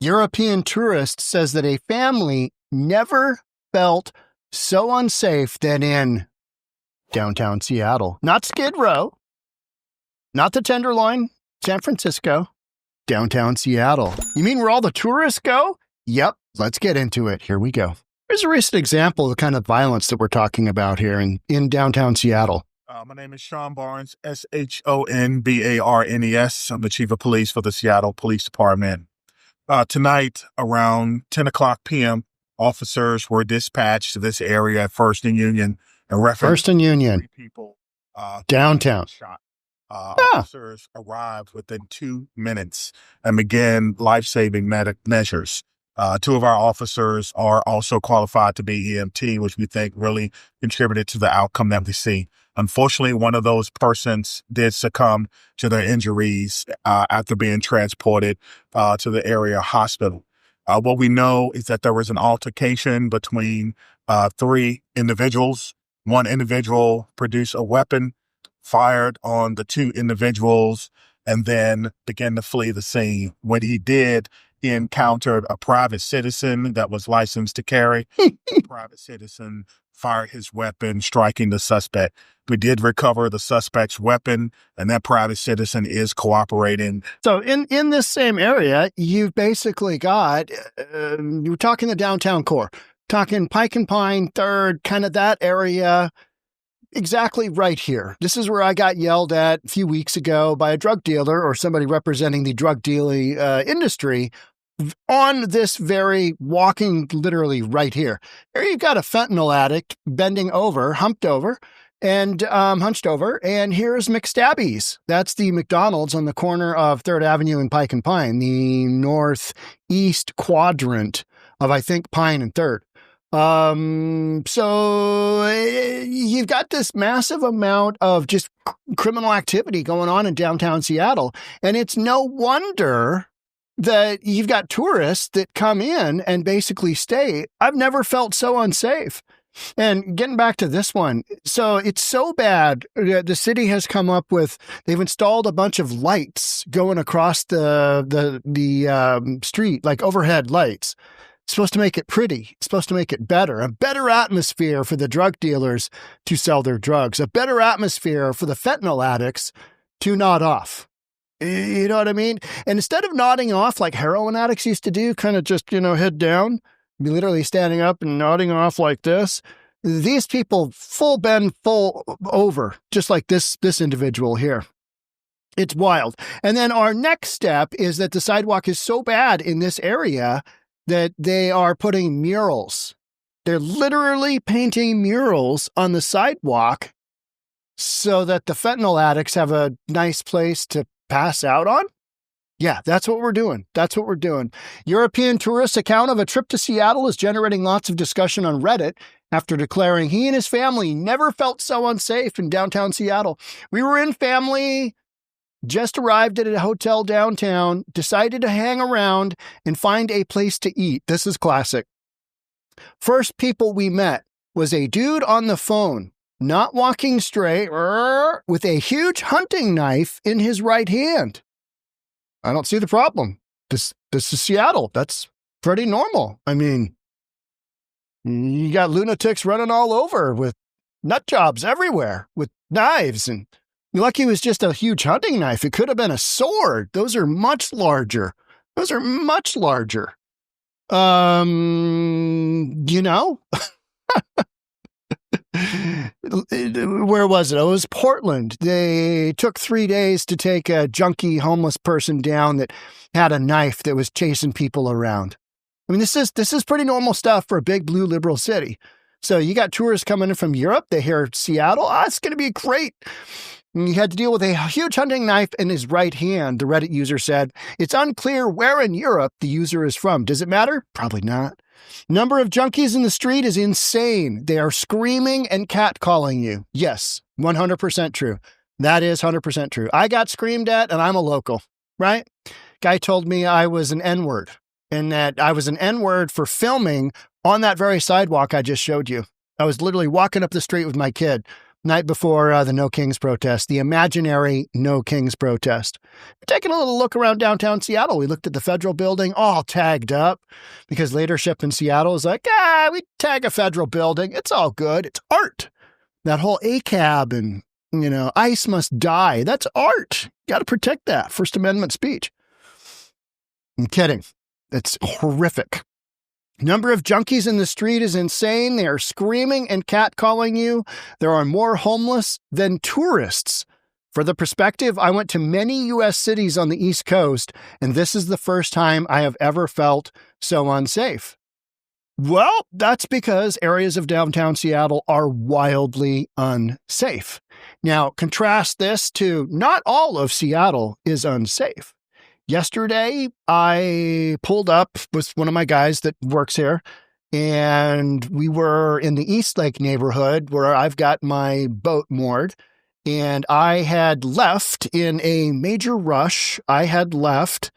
European tourist says that a family never felt so unsafe than in downtown Seattle. Not Skid Row, not the Tenderloin, San Francisco, downtown Seattle. You mean where all the tourists go? Yep, let's get into it. Here we go. Here's a recent example of the kind of violence that we're talking about here in downtown Seattle. My name is Sean Barnes, 𝗧𝗜𝗠𝗘𝗦𝗧𝗔𝗠𝗣𝗍. I'm the Chief of Police for the Seattle Police Department. Tonight, around 10 o'clock p.m., officers were dispatched to this area at First and Union. And First and Union. 3 people downtown. Shot. Officers arrived within 2 minutes and began life-saving measures. 2 of our officers are also qualified to be EMT, which we think really contributed to the outcome that we see. Unfortunately, one of those persons did succumb to their injuries after being transported to the area hospital. What we know is that there was an altercation between 3 individuals. One individual produced a weapon, fired on the 2 individuals, and then began to flee the scene. When he did, he encountered a private citizen that was licensed to carry. The private citizen fired his weapon, striking the suspect. We did recover the suspect's weapon, and that private citizen is cooperating. So in this same area, you've basically got, you're talking the downtown core, talking Pike and Pine, 3rd, kind of that area. Exactly right here. This is where I got yelled at a few weeks ago by a drug dealer or somebody representing the drug dealing industry on this very walking literally right here. Here you've got a fentanyl addict bending over, hunched over, and here's McStabby's. That's the McDonald's on the corner of 3rd Avenue and Pike and Pine, the northeast quadrant of, I think, Pine and 3rd. So you've got this massive amount of just criminal activity going on in downtown Seattle. And it's no wonder that you've got tourists that come in and basically stay. I've never felt so unsafe. And getting back to this one, so it's so bad that the city has come up with, they've installed a bunch of lights going across the street, like overhead lights. It's supposed to make it pretty. It's supposed to make it better. A better atmosphere for the drug dealers to sell their drugs. A better atmosphere for the fentanyl addicts to nod off. You know what I mean? And instead of nodding off like heroin addicts used to do, kind of just, head down, be literally standing up and nodding off like this, these people full bend, full over, just like this individual here. It's wild. And then our next step is that the sidewalk is so bad in this area that they are putting murals. They're literally painting murals on the sidewalk so that the fentanyl addicts have a nice place to pass out on. Yeah, that's what we're doing. That's what we're doing. European tourist account of a trip to Seattle is generating lots of discussion on Reddit after declaring he and his family never felt so unsafe in downtown Seattle. We were in family, just arrived at a hotel downtown, decided to hang around and find a place to eat. This is classic. First people we met was a dude on the phone, not walking straight, with a huge hunting knife in his right hand. I don't see the problem. This is Seattle. That's pretty normal. I mean, you got lunatics running all over with nut jobs everywhere with knives, and you're lucky it was just a huge hunting knife. It could have been a sword. Those are much larger. Where was it? Oh, it was Portland. They took 3 days to take a junkie homeless person down that had a knife that was chasing people around. I mean, this is pretty normal stuff for a big blue liberal city. So you got tourists coming in from Europe. They hear Seattle. It's going to be great. And he had to deal with a huge hunting knife in his right hand, the Reddit user said. It's unclear where in Europe the user is from. Does it matter? Probably not. Number of junkies in the street is insane. They are screaming and catcalling you. Yes, 100% true. That is 100% true. I got screamed at and I'm a local, right? Guy told me I was an N-word and that I was an N-word for filming on that very sidewalk I just showed you. I was literally walking up the street with my kid. night before the No Kings protest, the imaginary No Kings protest. Taking a little look around downtown Seattle, we looked at the federal building all tagged up because leadership in Seattle is like, we tag a federal building. It's all good. It's art. That whole ACAB and, ICE must die. That's art. Got to protect that. First Amendment speech. I'm kidding. It's horrific. Number of junkies in the street is insane. They are screaming and catcalling you. There are more homeless than tourists. For the perspective, I went to many U.S. cities on the East Coast, and this is the first time I have ever felt so unsafe. Well, that's because areas of downtown Seattle are wildly unsafe. Now, contrast this to not all of Seattle is unsafe. Yesterday, I pulled up with one of my guys that works here, and we were in the East Lake neighborhood where I've got my boat moored, and I had left in a major rush. I had left,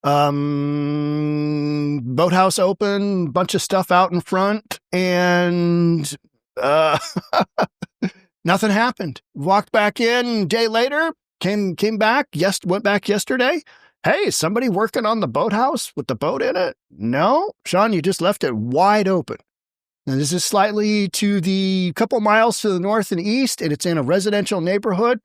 boathouse open, bunch of stuff out in front, and nothing happened. Walked back in a day later, came back, went back yesterday. Hey, is somebody working on the boathouse with the boat in it? No, Sean, you just left it wide open. Now, this is slightly to the couple miles to the north and east, and it's in a residential neighborhood.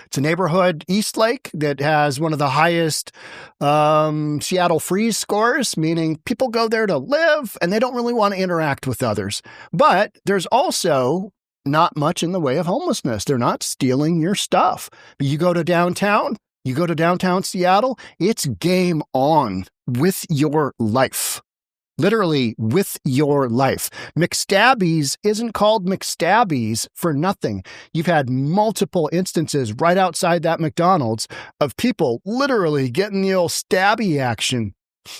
It's a neighborhood, East Lake, that has one of the highest Seattle freeze scores, meaning people go there to live, and they don't really want to interact with others. But there's also not much in the way of homelessness. They're not stealing your stuff. You go to downtown Seattle, it's game on with your life. Literally with your life. McStabby's isn't called McStabby's for nothing. You've had multiple instances right outside that McDonald's of people literally getting the old stabby action.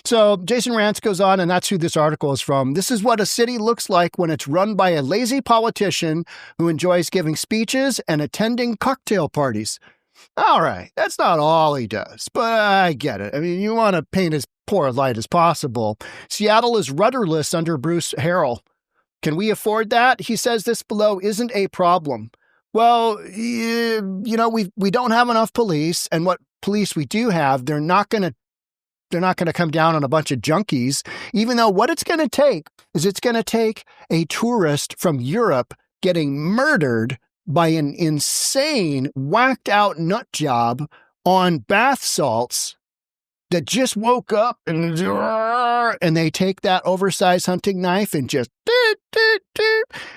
So Jason Rantz goes on, and that's who this article is from. This is what a city looks like when it's run by a lazy politician who enjoys giving speeches and attending cocktail parties. All right, that's not all he does, but I get it. I mean, you want to paint as poor a light as possible. Seattle is rudderless under Bruce Harrell. Can we afford that? He says this below isn't a problem. Well, we don't have enough police, and what police we do have, they're not going to come down on a bunch of junkies, even though what it's going to take is it's going to take a tourist from Europe getting murdered by an insane, whacked out nut job on bath salts that just woke up and they take that oversized hunting knife and just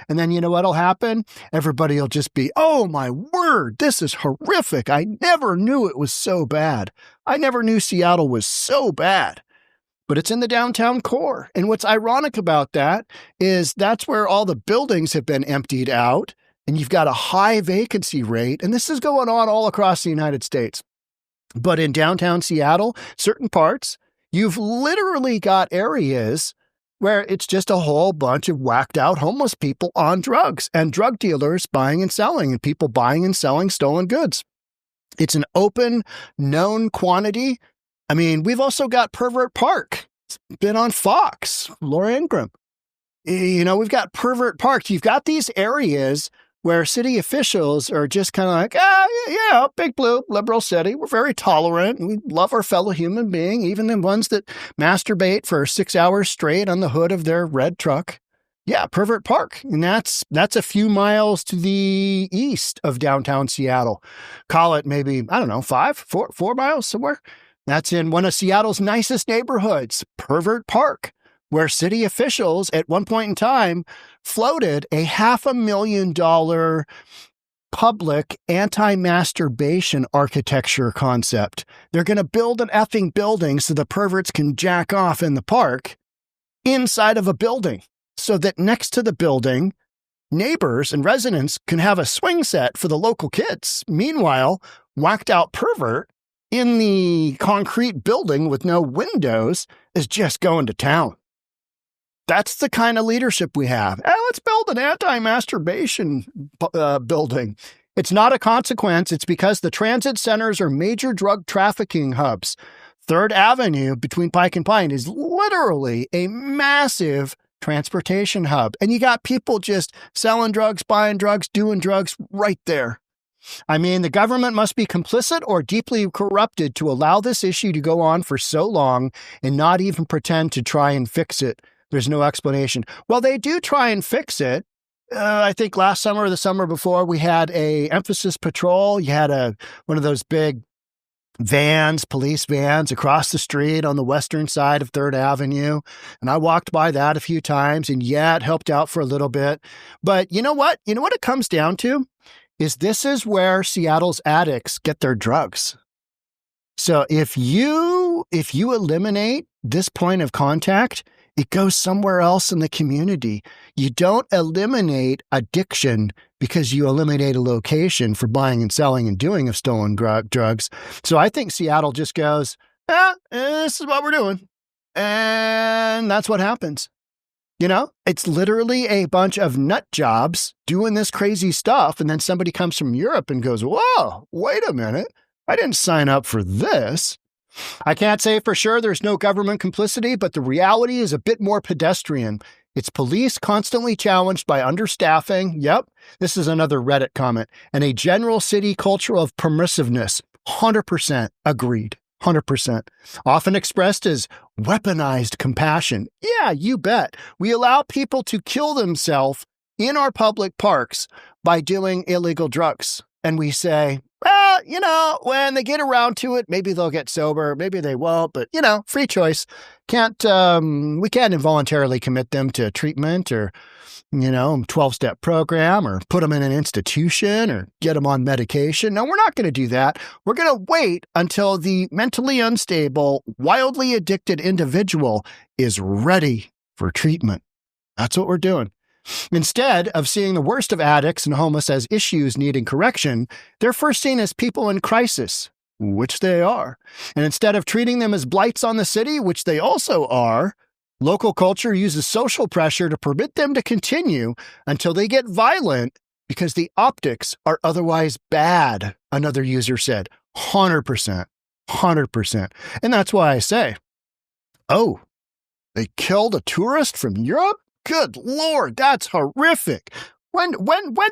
and then you know what'll happen? Everybody will just be, oh my word, this is horrific. I never knew it was so bad. I never knew Seattle was so bad. But it's in the downtown core. And what's ironic about that is that's where all the buildings have been emptied out. And you've got a high vacancy rate, and this is going on all across the United States. But in downtown Seattle, certain parts, you've literally got areas where it's just a whole bunch of whacked out homeless people on drugs and drug dealers buying and selling and people buying and selling stolen goods. It's an open, known quantity. I mean, we've also got Pervert Park. It's been on Fox, Laura Ingraham. We've got Pervert Park. You've got these areas where city officials are just kind of like, big blue, liberal city. We're very tolerant. We love our fellow human being, even the ones that masturbate for 6 hours straight on the hood of their red truck. Yeah, Pervert Park. And that's a few miles to the east of downtown Seattle. Call it maybe, 4 miles somewhere. That's in one of Seattle's nicest neighborhoods, Pervert Park, where city officials at one point in time floated a $500,000 public anti-masturbation architecture concept. They're going to build an effing building so the perverts can jack off in the park inside of a building so that next to the building, neighbors and residents can have a swing set for the local kids. Meanwhile, whacked out pervert in the concrete building with no windows is just going to town. That's the kind of leadership we have. Let's build an anti-masturbation building. It's not a consequence. It's because the transit centers are major drug trafficking hubs. 3rd Avenue between Pike and Pine is literally a massive transportation hub. And you got people just selling drugs, buying drugs, doing drugs right there. I mean, the government must be complicit or deeply corrupted to allow this issue to go on for so long and not even pretend to try and fix it. There's no explanation. Well, they do try and fix it. I think last summer or the summer before, we had a emphasis patrol. You had one of those big vans, police vans across the street on the western side of 3rd Avenue. And I walked by that a few times, and yeah, it helped out for a little bit. But you know what? You know what it comes down to? This is where Seattle's addicts get their drugs. So if you eliminate this point of contact, it goes somewhere else in the community. You don't eliminate addiction because you eliminate a location for buying and selling and doing of stolen drugs. So I think Seattle just goes, this is what we're doing. And that's what happens. You know, it's literally a bunch of nut jobs doing this crazy stuff. And then somebody comes from Europe and goes, whoa, wait a minute. I didn't sign up for this. I can't say for sure there's no government complicity, but the reality is a bit more pedestrian. It's police constantly challenged by understaffing. Yep, this is another Reddit comment. And a general city culture of permissiveness. 100% agreed. 100%. Often expressed as weaponized compassion. Yeah, you bet. We allow people to kill themselves in our public parks by doing illegal drugs. And we say, well, you know, when they get around to it, maybe they'll get sober, maybe they won't, but, you know, free choice. We can't involuntarily commit them to treatment or, you know, 12-step program or put them in an institution or get them on medication. No, we're not going to do that. We're going to wait until the mentally unstable, wildly addicted individual is ready for treatment. That's what we're doing. Instead of seeing the worst of addicts and homeless as issues needing correction, they're first seen as people in crisis, which they are. And instead of treating them as blights on the city, which they also are, local culture uses social pressure to permit them to continue until they get violent because the optics are otherwise bad, another user said. 100%. 100%. And that's why I say, oh, they killed a tourist from Europe? Good Lord, that's horrific. When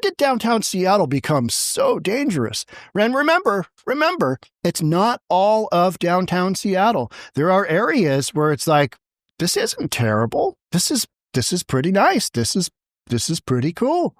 did downtown Seattle become so dangerous? And remember, it's not all of downtown Seattle. There are areas where it's like, this isn't terrible. This is pretty nice. This is pretty cool.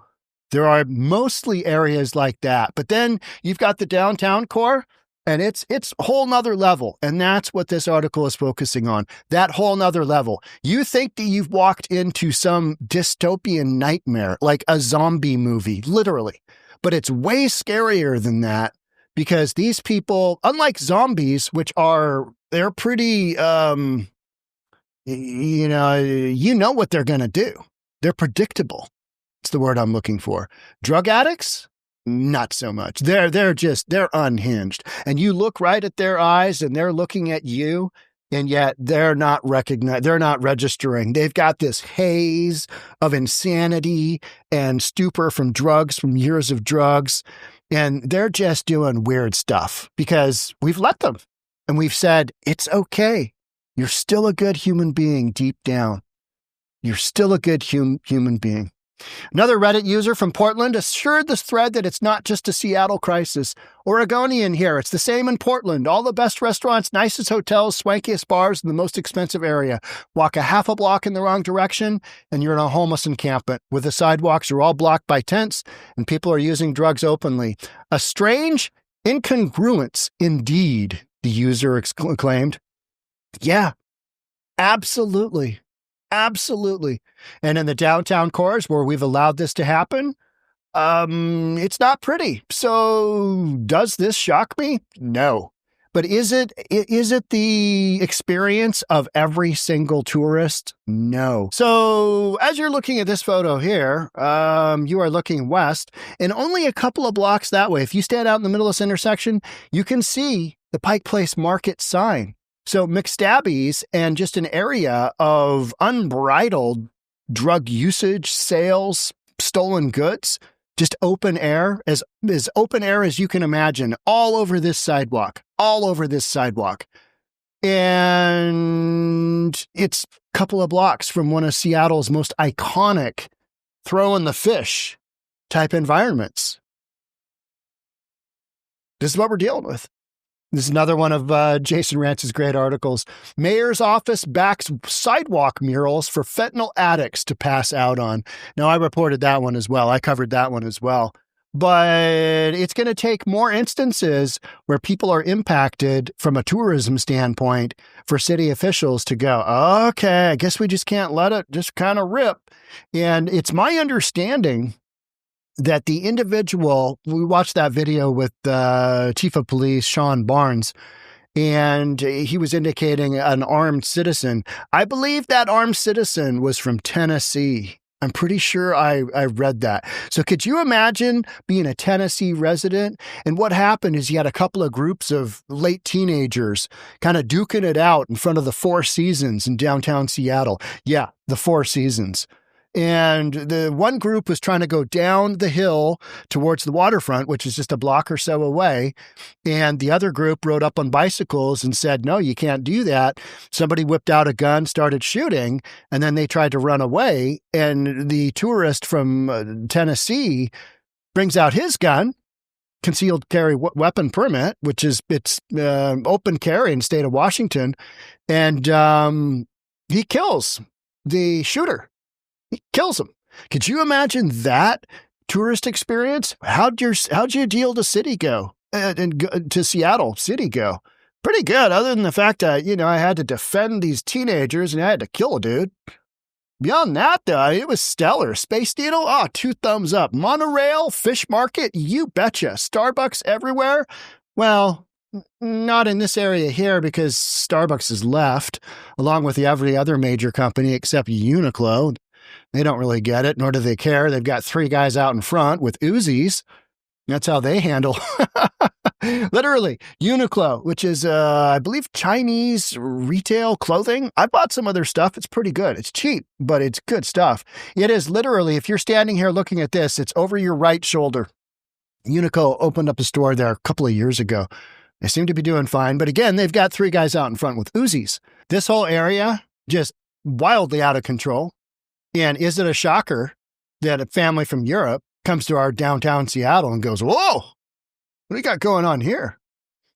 There are mostly areas like that. But then you've got the downtown core, and it's a whole nother level. And that's what this article is focusing on, that whole nother level. You think that you've walked into some dystopian nightmare, like a zombie movie, literally. But it's way scarier than that because these people, unlike zombies, they're pretty, you know what they're going to do. They're predictable. It's the word I'm looking for. Drug addicts? Not so much. They're unhinged. And you look right at their eyes and they're looking at you, and yet they're not registering. They've got this haze of insanity and stupor from drugs, from years of drugs. And they're just doing weird stuff because we've let them. And we've said, it's okay. You're still a good human being deep down. You're still a good human being. Another Reddit user from Portland assured this thread that it's not just a Seattle crisis. Oregonian here. It's the same in Portland. All the best restaurants, nicest hotels, swankiest bars in the most expensive area. Walk a half a block in the wrong direction and you're in a homeless encampment where the sidewalks are all blocked by tents and people are using drugs openly. A strange incongruence indeed, the user claimed. Yeah, absolutely. Absolutely. And in the downtown cores where we've allowed this to happen, it's not pretty. So does this shock me? No. But is it the experience of every single tourist? No. So as you're looking at this photo here, you are looking west and only a couple of blocks that way. If you stand out in the middle of this intersection, you can see the Pike Place Market sign. So McStabby's and just an area of unbridled drug usage, sales, stolen goods, just open air, as open air as you can imagine, all over this sidewalk. And it's a couple of blocks from one of Seattle's most iconic throw in the fish type environments. This is what we're dealing with. This is another one of Jason Rantz's great articles. Mayor's office backs sidewalk murals for fentanyl addicts to pass out on. Now, I reported that one as well. I covered that one as well. But it's going to take more instances where people are impacted from a tourism standpoint for city officials to go, okay, I guess we just can't let it just kind of rip. And it's my understanding that the individual, we watched that video with Chief of Police Sean Barnes, and he was indicating an armed citizen. I believe that armed citizen was from Tennessee. I'm pretty sure I read that. So could you imagine being a Tennessee resident? And what happened is you had a couple of groups of late teenagers kind of duking it out in front of the Four Seasons in downtown Seattle. Yeah, the Four Seasons. And the one group was trying to go down the hill towards the waterfront, which is just a block or so away. And the other group rode up on bicycles and said, no, you can't do that. Somebody whipped out a gun, started shooting, and then they tried to run away. And the tourist from Tennessee brings out his gun, concealed carry weapon permit, which is it's open carry in the state of Washington. And he kills the shooter. He kills him. Could you imagine that tourist experience? How'd your deal to city go? To Seattle City go? Pretty good, other than the fact that, I had to defend these teenagers and I had to kill a dude. Beyond that, though, it was stellar. Space Needle, 2 thumbs up. Monorail, Fish Market, you betcha. Starbucks everywhere. Well, not in this area here because Starbucks is left, along with every other major company except Uniqlo. They don't really get it, nor do they care. They've got 3 guys out in front with Uzis. That's how they handle. Literally, Uniqlo, which is, I believe, Chinese retail clothing. I bought some of their stuff. It's pretty good. It's cheap, but it's good stuff. It is literally, if you're standing here looking at this, it's over your right shoulder. Uniqlo opened up a store there a couple of years ago. They seem to be doing fine. But again, they've got 3 guys out in front with Uzis. This whole area, just wildly out of control. And is it a shocker that a family from Europe comes to our downtown Seattle and goes, whoa, what do you got going on here?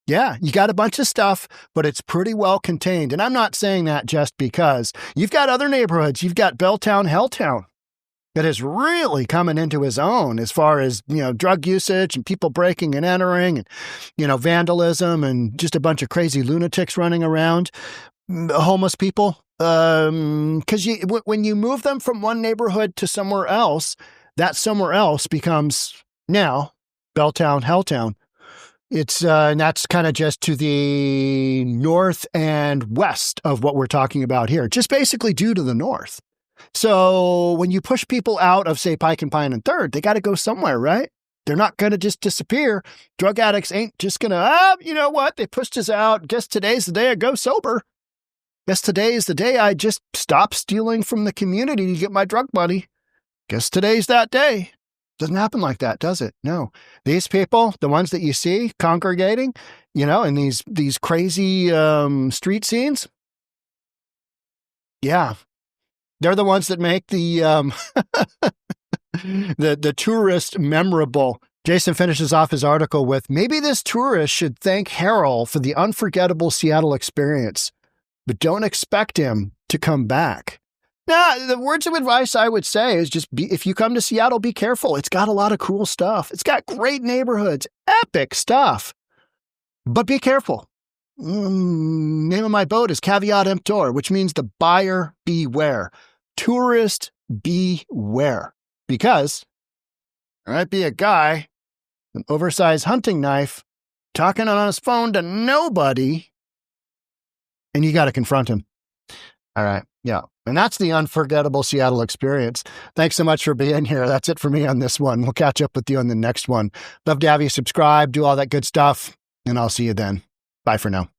Yeah, you got a bunch of stuff, but it's pretty well contained. And I'm not saying that just because. You've got other neighborhoods. You've got Belltown, Helltown that is really coming into his own as far as, drug usage and people breaking and entering and, vandalism and just a bunch of crazy lunatics running around, homeless people. Because when you move them from one neighborhood to somewhere else, that somewhere else becomes now Belltown, Helltown. It's and that's kind of just to the north and west of what we're talking about here, just basically due to the north. So when you push people out of, say, Pike and Pine and Third, they got to go somewhere, right? They're not going to just disappear. Drug addicts ain't just going to, you know what? They pushed us out. Guess today's the day I go sober. Guess today is the day I just stop stealing from the community to get my drug money. Guess today's that day. Doesn't happen like that, does it? No. These people, the ones that you see congregating, in these crazy street scenes, yeah, they're the ones that make the the tourist memorable. Jason finishes off his article with, maybe this tourist should thank Harold for the unforgettable Seattle experience, but don't expect him to come back. Now, the words of advice I would say is just if you come to Seattle, be careful. It's got a lot of cool stuff. It's got great neighborhoods, epic stuff, but be careful. Name of my boat is caveat emptor, which means the buyer beware. Tourist beware. Because there might be a guy with an oversized hunting knife talking on his phone to nobody, and you got to confront him. All right. Yeah. And that's the unforgettable Seattle experience. Thanks so much for being here. That's it for me on this one. We'll catch up with you on the next one. Love to have you subscribe, do all that good stuff, and I'll see you then. Bye for now.